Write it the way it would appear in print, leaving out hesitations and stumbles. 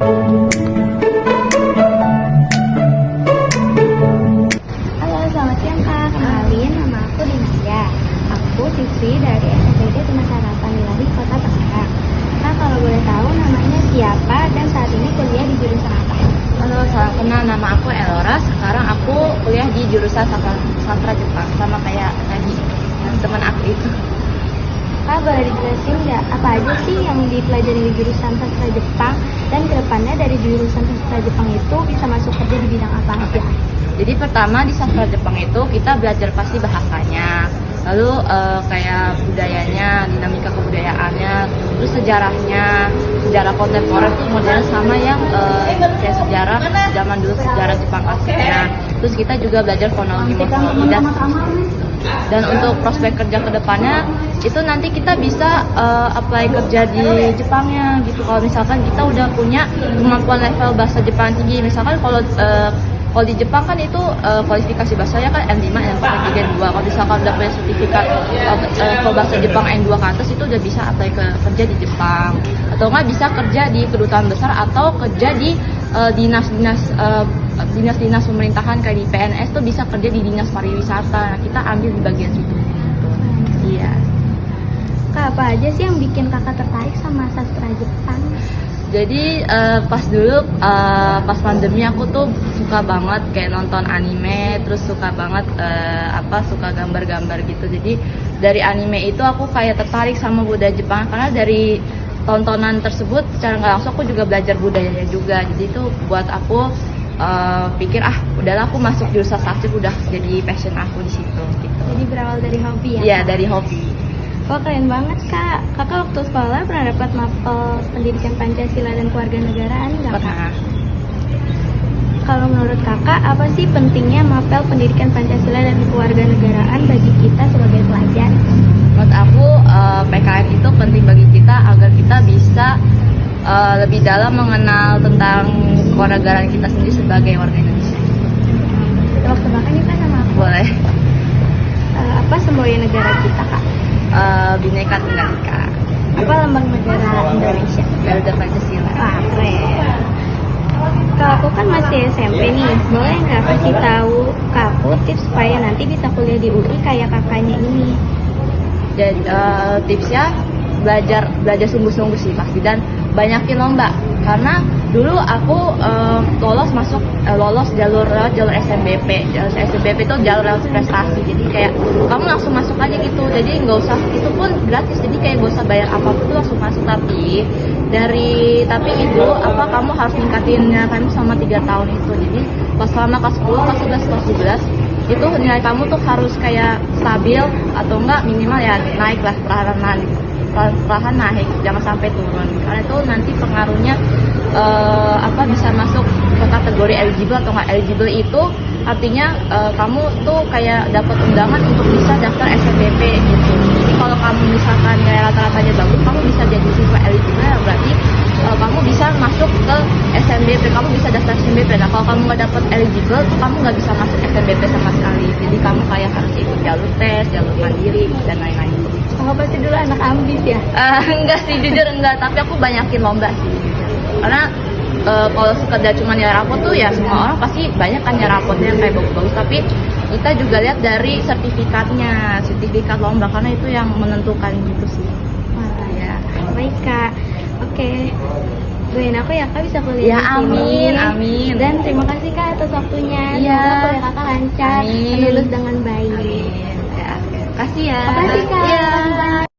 Halo, selamat siang Kak. Kenalin, nama aku Dinaya. Aku siswi dari SMPD Pemasarakatan Ilahi Kota Tangerang. Kak, kalau boleh tahu namanya siapa dan saat ini kuliah di jurusan apa? Halo, salam kenal. Nama aku Elora. Sekarang aku kuliah di jurusan sastra Jepang, sama kayak tadi yang teman aku itu. Kak, boleh dijelasin nggak apa aja sih yang dipelajari di jurusan sastra Jepang dan kedepannya dari jurusan sastra Jepang itu bisa masuk kerja di bidang apa aja? Jadi pertama di sastra Jepang itu kita belajar pasti bahasanya, lalu kayak budayanya, dinamika kebudayaannya, terus sejarahnya, sejarah kontemporer tuh modern sama yang kayak sejarah zaman dulu, sejarah Jepang klasiknya. Terus kita juga belajar fonologi, morfologi, dan untuk prospek kerja kedepannya itu nanti kita bisa apply kerja di Jepangnya gitu. Kalau misalkan kita udah punya kemampuan level bahasa Jepang tinggi, misalkan kalau di Jepang kan itu kualifikasi bahasanya kan N5, N4, N3, N2. Kalau misalkan udah punya sertifikat kalau bahasa Jepang N2 ke atas itu udah bisa apply kerja di Jepang. Atau nggak bisa kerja di kedutaan besar atau kerja di dinas-dinas pemerintahan kayak di PNS tuh bisa kerja di dinas pariwisata. Nah, kita ambil di bagian situ. Iya. Kak, apa aja sih yang bikin kakak tertarik sama sastra Jepang? Jadi pas dulu pas pandemi aku tuh suka banget kayak nonton anime, terus suka banget suka gambar-gambar gitu. Jadi dari anime itu aku kayak tertarik sama budaya Jepang karena dari tontonan tersebut secara nggak langsung aku juga belajar budayanya juga. Jadi itu buat aku pikir udahlah aku masuk jurusan sastra udah jadi passion aku di situ gitu. Jadi berawal dari hobi ya? Iya, Kak? dari hobi. Wah, keren banget Kak. Kakak waktu sekolah pernah dapat mapel pendidikan Pancasila dan kewarganegaraan nggak Kak? Pernah. Kalau menurut kakak, apa sih pentingnya mapel pendidikan Pancasila dan kewarganegaraan bagi kita sebagai pelajar? Menurut aku PKN itu penting bagi kita agar kita bisa lebih dalam mengenal tentang kewarganegaraan kita sendiri sebagai warga Indonesia. Waktu makan nih Kak sama aku. Boleh. Apa semboyan negara kita Kak? Bhinneka Tunggal Ika. Apa lambang negara Indonesia? Garuda Pancasila. Wah, keren. Kalau aku kan masih SMP nih, boleh nggak kasih tahu ke aku tips supaya nanti bisa kuliah di UI kayak kakaknya ini? Jadi tipsnya belajar sungguh-sungguh sih pasti, dan banyakin lomba. Karena dulu aku lolos jalur SNBP. Jalur SNBP itu jalur prestasi. Jadi kayak kamu langsung masuk aja gitu. Jadi nggak usah, itu pun gratis. Jadi kayak nggak usah bayar apapun, tuh langsung masuk. Tapi itu kamu harus ningkatin nilai kamu selama 3 tahun itu. Jadi pas selama kelas 10, kelas 11, kelas 12 itu nilai kamu tuh harus kayak stabil atau enggak minimal ya naik lah, perlahan naik, jangan sampai turun, karena itu nanti pengaruhnya bisa masuk ke kategori eligible atau nggak eligible. Itu artinya kamu tuh kayak dapat undangan untuk bisa daftar SNBP gitu. Jadi kalau kamu misalkan kayak rata-ratanya bagus, kamu bisa jadi siswa eligible, berarti kamu bisa masuk ke SNBP, kamu bisa daftar SNBP. Nah, kalau kamu nggak dapat eligible, tuh kamu nggak bisa masuk SNBP sama sekali. Jadi kamu kayak harus ikut jalur tes, jalur mandiri, dan lain-lain. Kakak pasti dulu anak ambis ya? Enggak sih, jujur enggak. Tapi aku banyakin lomba sih. Karena kalau sekedar cuma nilai rapot tuh ya semua orang pasti banyak kan nilai rapotnya yang kayak bagus-bagus. Tapi kita juga lihat dari sertifikat lomba, karena itu yang menentukan gitu sih. Wah, ya. Baik Kak. Oke. Doain aku ya Kak bisa kuliah Ya, di sini. amin. Dan terima kasih Kak atas waktunya. Iya. Semoga kuliah Kakak lancar, Amin. lulus dengan baik. Amin. Ya, kasih ya. Makasih Kak.